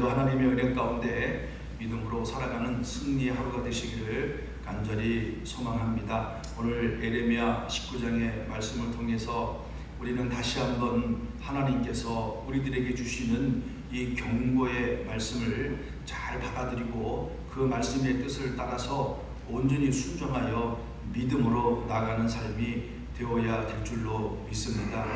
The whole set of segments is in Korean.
오늘도 하나님의 은혜 가운데 믿음으로 살아가는 승리의 하루가 되시기를 간절히 소망합니다. 오늘 에레미야 19장의 말씀을 통해서 우리는 다시 한번 하나님께서 우리들에게 주시는 이 경고의 말씀을 잘 받아들이고 그 말씀의 뜻을 따라서 온전히 순종하여 믿음으로 나아가는 삶이 되어야 될 줄로 믿습니다.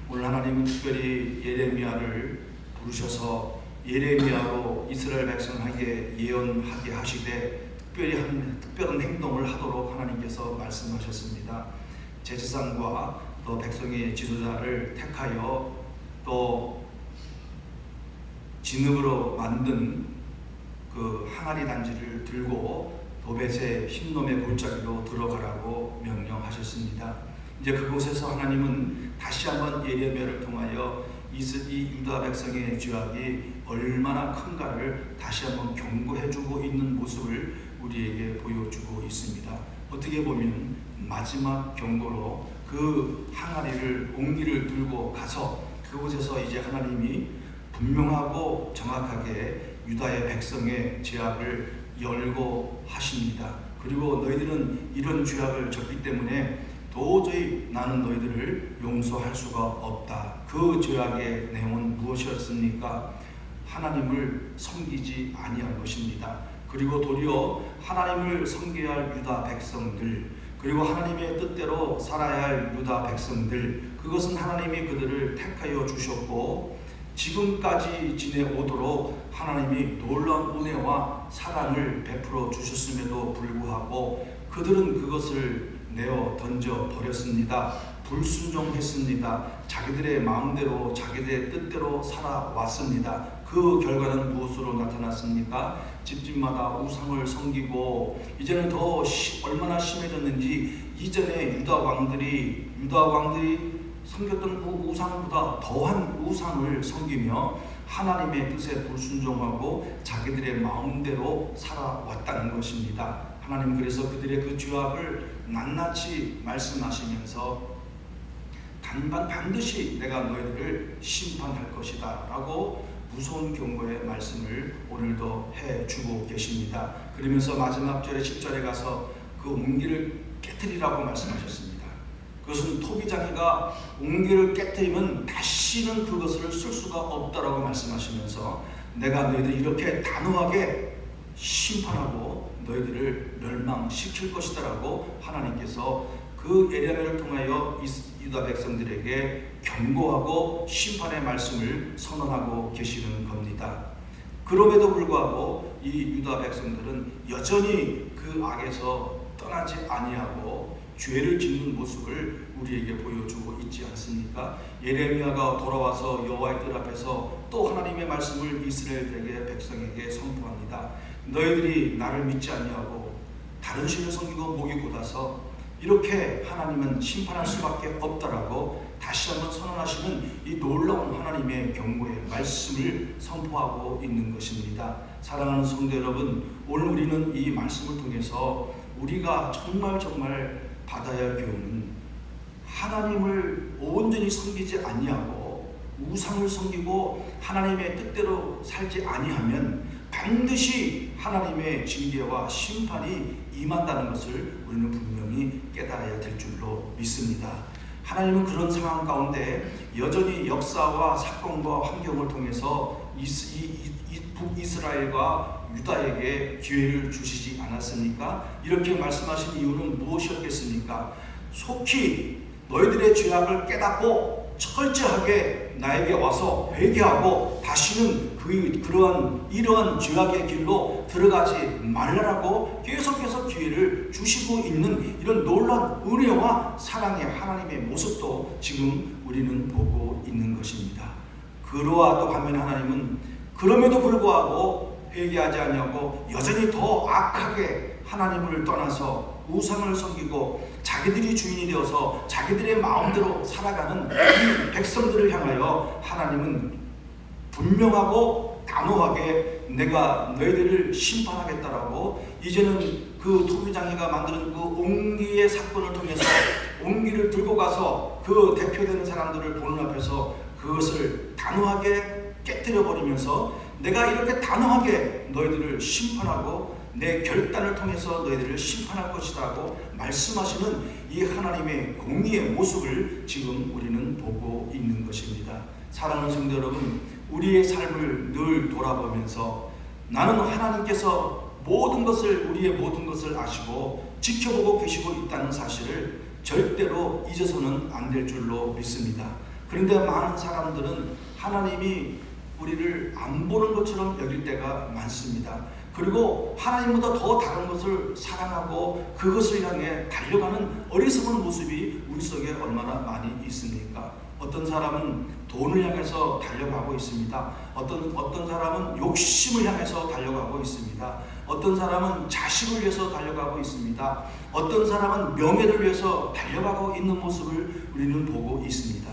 오늘 하나님은 특별히 예레미야를 부르셔서 예레미야로 이스라엘 백성에게 예언하게 하시되 특별한 행동을 하도록 하나님께서 말씀하셨습니다. 제사장과 또 백성의 지도자를 택하여 또 진흙으로 만든 그 항아리 단지를 들고 도벳의 흰놈의 골짜기로 들어가라고 명령하셨습니다. 이제 그곳에서 하나님은 다시 한번 예레미야를 통하여 이 유다 백성의 죄악이 얼마나 큰가를 다시 한번 경고해주고 있는 모습을 우리에게 보여주고 있습니다. 어떻게 보면 마지막 경고로 그 항아리를 옹기를 들고 가서 그곳에서 이제 하나님이 분명하고 정확하게 유다의 백성의 죄악을 열고 하십니다. 그리고 너희들은 이런 죄악을 졌기 때문에 도저히 나는 너희들을 용서할 수가 없다. 그 죄악의 내용은 무엇이었습니까? 하나님을 섬기지 아니한 것입니다. 그리고 도리어 하나님을 섬겨야 할 유다 백성들, 그리고 하나님의 뜻대로 살아야 할 유다 백성들, 그것은 하나님이 그들을 택하여 주셨고 지금까지 지내오도록 하나님이 놀라운 은혜와 사랑을 베풀어 주셨음에도 불구하고 그들은 그것을 내어 던져 버렸습니다. 불순종했습니다. 자기들의 마음대로 자기들의 뜻대로 살아왔습니다. 그 결과는 무엇으로 나타났습니까? 집집마다 우상을 섬기고 이제는 더 얼마나 심해졌는지 이전에 유다 왕들이 섬겼던 그 우상보다 더한 우상을 섬기며 하나님의 뜻에 불순종하고 자기들의 마음대로 살아왔다는 것입니다. 하나님 그래서 그들의 그 죄악을 낱낱이 말씀하시면서 반드시 내가 너희들을 심판할 것이다 라고 무서운 경고의 말씀을 오늘도 해주고 계십니다. 그러면서 마지막 절에 10절에 가서 그 옹기를 깨뜨리라고 말씀하셨습니다. 그것은 토기장이가 옹기를 깨뜨리면 다시는 그것을 쓸 수가 없다라고 말씀하시면서 내가 너희들 이렇게 단호하게 심판하고 너희들을 멸망시킬 것이다 라고 하나님께서 그 예레미야를 통하여 유다 백성들에게 경고하고 심판의 말씀을 선언하고 계시는 겁니다. 그럼에도 불구하고 이 유다 백성들은 여전히 그 악에서 떠나지 아니하고 죄를 짓는 모습을 우리에게 보여주고 있지 않습니까? 예레미야가 돌아와서 여호와의 뜰 앞에서 또 하나님의 말씀을 이스라엘에게 백성에게 선포합니다. 너희들이 나를 믿지 아니하고 다른 신을 섬기고 목이 곧아서 이렇게 하나님은 심판할 수밖에 없다라고 다시 한번 선언하시는 이 놀라운 하나님의 경고의 말씀을 선포하고 있는 것입니다. 사랑하는 성도 여러분, 오늘 우리는 이 말씀을 통해서 우리가 정말 받아야 할 교훈은 하나님을 온전히 섬기지 아니하고 우상을 섬기고 하나님의 뜻대로 살지 아니하면 반드시 하나님의 징계와 심판이 임한다는 것을 우리는 분명히 깨달아야 될 줄로 믿습니다. 하나님은 그런 상황 가운데 여전히 역사와 사건과 환경을 통해서 북이스라엘과 유다에게 기회를 주시지 않았습니까? 이렇게 말씀하신 이유는 무엇이었겠습니까? 속히 너희들의 죄악을 깨닫고 철저하게 나에게 와서 회개하고 다시는 이러한 죄악의 길로 들어가지 말라라고 계속해서 기회를 주시고 있는 이런 놀라운 은혜와 사랑의 하나님의 모습도 지금 우리는 보고 있는 것입니다. 그러와 또 반면에 하나님은 그럼에도 불구하고 회개하지 아니하고 여전히 더 악하게 하나님을 떠나서 우상을 섬기고 자기들이 주인이 되어서 자기들의 마음대로 살아가는 이 백성들을 향하여 하나님은 분명하고 단호하게 내가 너희들을 심판하겠다라고 이제는 그 토기장이가 만드는 그 옹기의 사건을 통해서 옹기를 들고 가서 그 대표되는 사람들을 보는 앞에서 그것을 단호하게 깨뜨려 버리면서 내가 이렇게 단호하게 너희들을 심판하고 내 결단을 통해서 너희들을 심판할 것이라고 말씀하시는 이 하나님의 공의의 모습을 지금 우리는 보고 있는 것입니다. 사랑하는 성도 여러분, 우리의 삶을 늘 돌아보면서 나는 하나님께서 우리의 모든 것을 아시고 지켜보고 계시고 있다는 사실을 절대로 잊어서는 안 될 줄로 믿습니다. 그런데 많은 사람들은 하나님이 우리를 안 보는 것처럼 여길 때가 많습니다. 그리고 하나님보다 더 다른 것을 사랑하고 그것을 향해 달려가는 어리석은 모습이 우리 속에 얼마나 많이 있습니까? 어떤 사람은 돈을 향해서 달려가고 있습니다. 어떤 사람은 욕심을 향해서 달려가고 있습니다. 어떤 사람은 자식을 위해서 달려가고 있습니다. 어떤 사람은 명예를 위해서 달려가고 있는 모습을 우리는 보고 있습니다.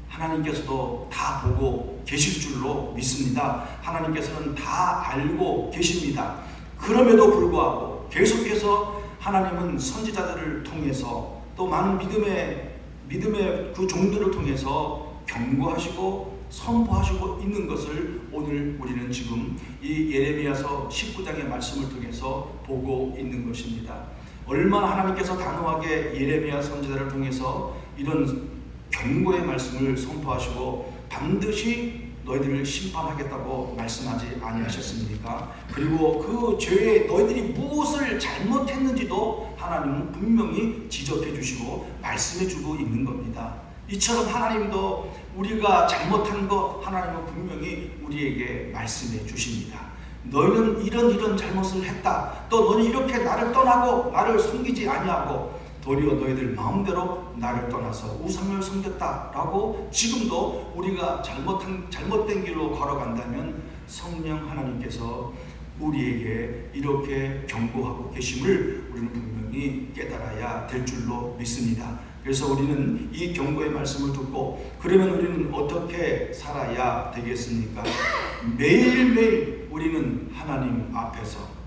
하나님께서도 다 보고 계실 줄로 믿습니다. 하나님께서는 다 알고 계십니다. 그럼에도 불구하고 계속해서 하나님은 선지자들을 통해서 또 많은 믿음의 그 종들을 통해서 경고하시고 선포하시고 있는 것을 오늘 우리는 지금 이 예레미야서 19장의 말씀을 통해서 보고 있는 것입니다. 얼마나 하나님께서 단호하게 예레미야 선지자를 통해서 이런 경고의 말씀을 선포하시고 반드시 너희들을 심판하겠다고 말씀하지 아니하셨습니까? 그리고 그 죄에 너희들이 무엇을 잘못했는지도 하나님은 분명히 지적해 주시고 말씀해 주고 있는 겁니다. 이처럼 하나님도 우리가 잘못한 것 하나님은 분명히 우리에게 말씀해 주십니다. 너희는 이런 잘못을 했다. 또 너는 이렇게 나를 떠나고 나를 섬기지 아니하고 도리어 너희들 마음대로 나를 떠나서 우상을 섬겼다라고 지금도 우리가 잘못된 길로 걸어간다면 성령 하나님께서 우리에게 이렇게 경고하고 계심을 우리는 분명히 깨달아야 될 줄로 믿습니다. 그래서 우리는 이 경고의 말씀을 듣고 그러면 우리는 어떻게 살아야 되겠습니까? 매일매일 우리는 하나님 앞에서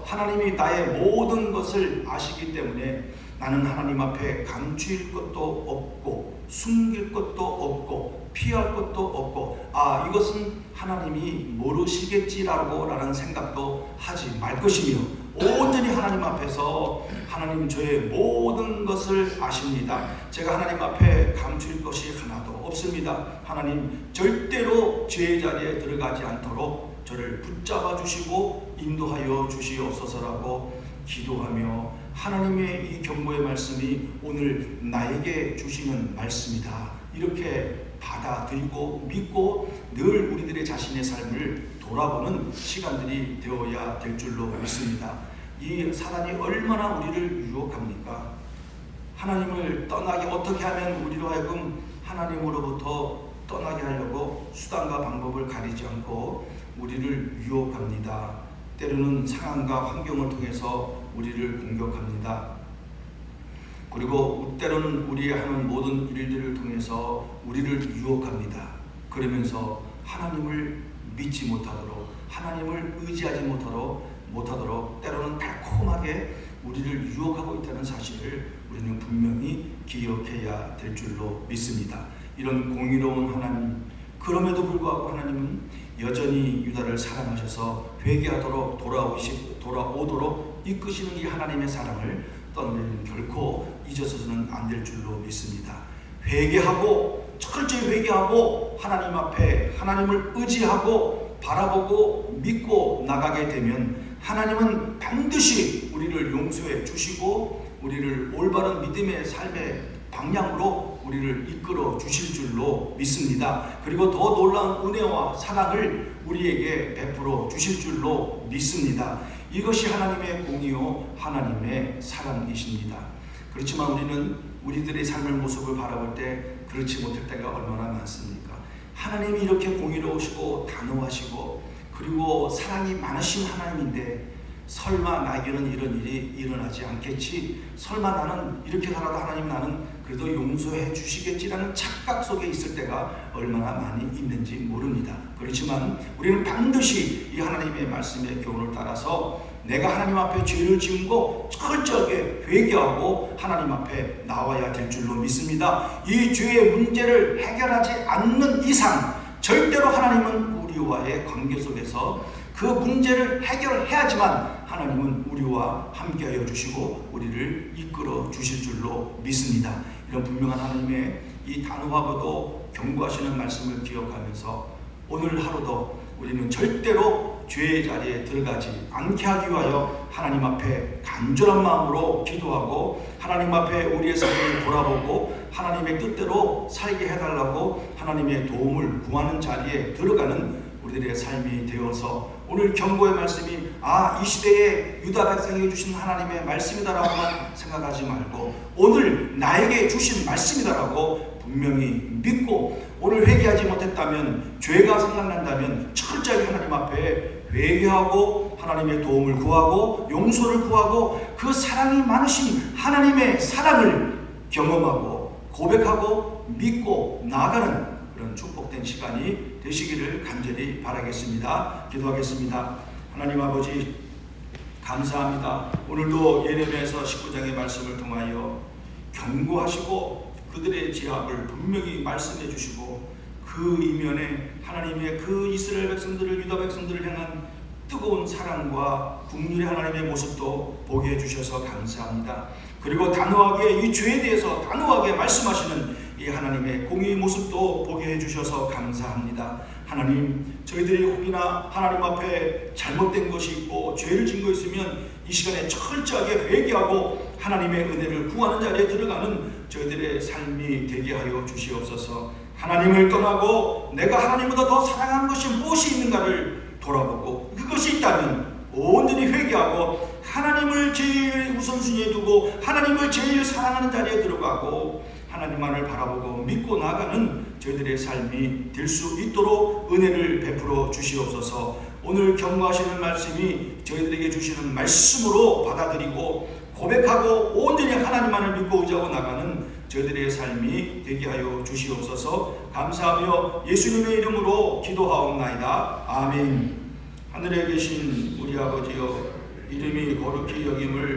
하나님이 나의 모든 것을 아시기 때문에 나는 하나님 앞에 감추일 것도 없고 숨길 것도 없고 피할 것도 없고 이것은 하나님이 모르시겠지라는 생각도 하지 말 것이며 온전히 하나님 앞에서 하나님 저의 모든 것을 아십니다. 제가 하나님 앞에 감출 것이 하나도 없습니다. 하나님 절대로 죄의 자리에 들어가지 않도록 저를 붙잡아 주시고 인도하여 주시옵소서라고 기도하며 하나님의 이 경고의 말씀이 오늘 나에게 주시는 말씀이다. 이렇게 받아들이고 믿고 늘 우리들의 자신의 삶을 돌아보는 시간들이 되어야 될 줄로 믿습니다. 이 사단이 얼마나 우리를 유혹합니까? 하나님을 떠나게 어떻게 하면 우리로 하여금 하나님으로부터 떠나게 하려고 수단과 방법을 가리지 않고 우리를 유혹합니다. 때로는 상황과 환경을 통해서 우리를 공격합니다. 그리고 때로는 우리 하는 모든 일들을 통해서 우리를 유혹합니다. 그러면서 하나님을 믿지 못하도록 하나님을 의지하지 못하도록 때로는 달콤하게 우리를 유혹하고 있다는 사실을 우리는 분명히 기억해야 될 줄로 믿습니다. 이런 공의로운 하나님, 그럼에도 불구하고 하나님은 여전히 유다를 사랑하셔서 회개하도록 돌아오도록 이끄시는 이 하나님의 사랑을 떠나는 결코 잊어서는 안 될 줄로 믿습니다. 회개하고 철저히 회개하고 하나님 앞에 하나님을 의지하고 바라보고 믿고 나가게 되면 하나님은 반드시 우리를 용서해 주시고 우리를 올바른 믿음의 삶의 방향으로 우리를 이끌어 주실 줄로 믿습니다. 그리고 더 놀라운 은혜와 사랑을 우리에게 베풀어 주실 줄로 믿습니다. 이것이 하나님의 공의요 하나님의 사랑이십니다. 그렇지만 우리는 우리들의 삶의 모습을 바라볼 때 그렇지 못할 때가 얼마나 많습니까? 하나님이 이렇게 공의로우시고 단호하시고 그리고 사랑이 많으신 하나님인데 설마 나에게는 이런 일이 일어나지 않겠지? 설마 나는 이렇게 살아도 하나님 나는 그래도 용서해 주시겠지라는 착각 속에 있을 때가 얼마나 많이 있는지 모릅니다. 그렇지만 우리는 반드시 이 하나님의 말씀의 교훈을 따라서 내가 하나님 앞에 죄를 지은 거 철저하게 회개하고 하나님 앞에 나와야 될 줄로 믿습니다. 이 죄의 문제를 해결하지 않는 이상 절대로 하나님은 우리와의 관계 속에서 그 문제를 해결해야지만 하나님은 우리와 함께하여 주시고 우리를 이끌어 주실 줄로 믿습니다. 이런 분명한 하나님의 이 단호하고도 경고하시는 말씀을 기억하면서 오늘 하루도 우리는 절대로 죄의 자리에 들어가지 않게 하기 위하여 하나님 앞에 간절한 마음으로 기도하고 하나님 앞에 우리의 삶을 돌아보고 하나님의 뜻대로 살게 해달라고 하나님의 도움을 구하는 자리에 들어가는 우리들의 삶이 되어서 오늘 경고의 말씀이 이 시대에 유다 백성에게 주신 하나님의 말씀이다라고만 생각하지 말고 오늘 나에게 주신 말씀이다라고 분명히 믿고 오늘 회개하지 못했다면 죄가 생각난다면 철저하게 하나님 앞에 회개하고 하나님의 도움을 구하고 용서를 구하고 그 사랑이 많으신 하나님의 사랑을 경험하고 고백하고 믿고 나아가는 그런 축복된 시간이 되시기를 간절히 바라겠습니다. 기도하겠습니다. 하나님 아버지 감사합니다. 오늘도 예레미야서 19장의 말씀을 통하여 경고하시고 그들의 죄악을 분명히 말씀해 주시고 그 이면에 하나님의 그 이스라엘 백성들을 유다 백성들을 향한 뜨거운 사랑과 국률의 하나님의 모습도 보게 해주셔서 감사합니다. 그리고 단호하게 이 죄에 대해서 단호하게 말씀하시는 이 하나님의 공의의 모습도 보게 해주셔서 감사합니다. 하나님, 저희들이 혹이나 하나님 앞에 잘못된 것이 있고 죄를 지은 거 있으면 이 시간에 철저하게 회개하고 하나님의 은혜를 구하는 자리에 들어가는 저희들의 삶이 되게 하여 주시옵소서. 하나님을 떠나고 내가 하나님보다 더 사랑하는 것이 무엇이 있는가를 돌아보고 그것이 있다면 온전히 회개하고 하나님을 제일 우선순위에 두고 하나님을 제일 사랑하는 자리에 들어가고 하나님만을 바라보고 믿고 나아가는 저희들의 삶이 될 수 있도록 은혜를 베풀어 주시옵소서. 오늘 경고하시는 말씀이 저희들에게 주시는 말씀으로 받아들이고 고백하고 온전히 하나님만을 믿고 의지하고 나가는 저희들의 삶이 되게 하여 주시옵소서. 감사하며 예수님의 이름으로 기도하옵나이다. 아멘. 하늘에 계신 우리 아버지여, 이름이 거룩히 여김을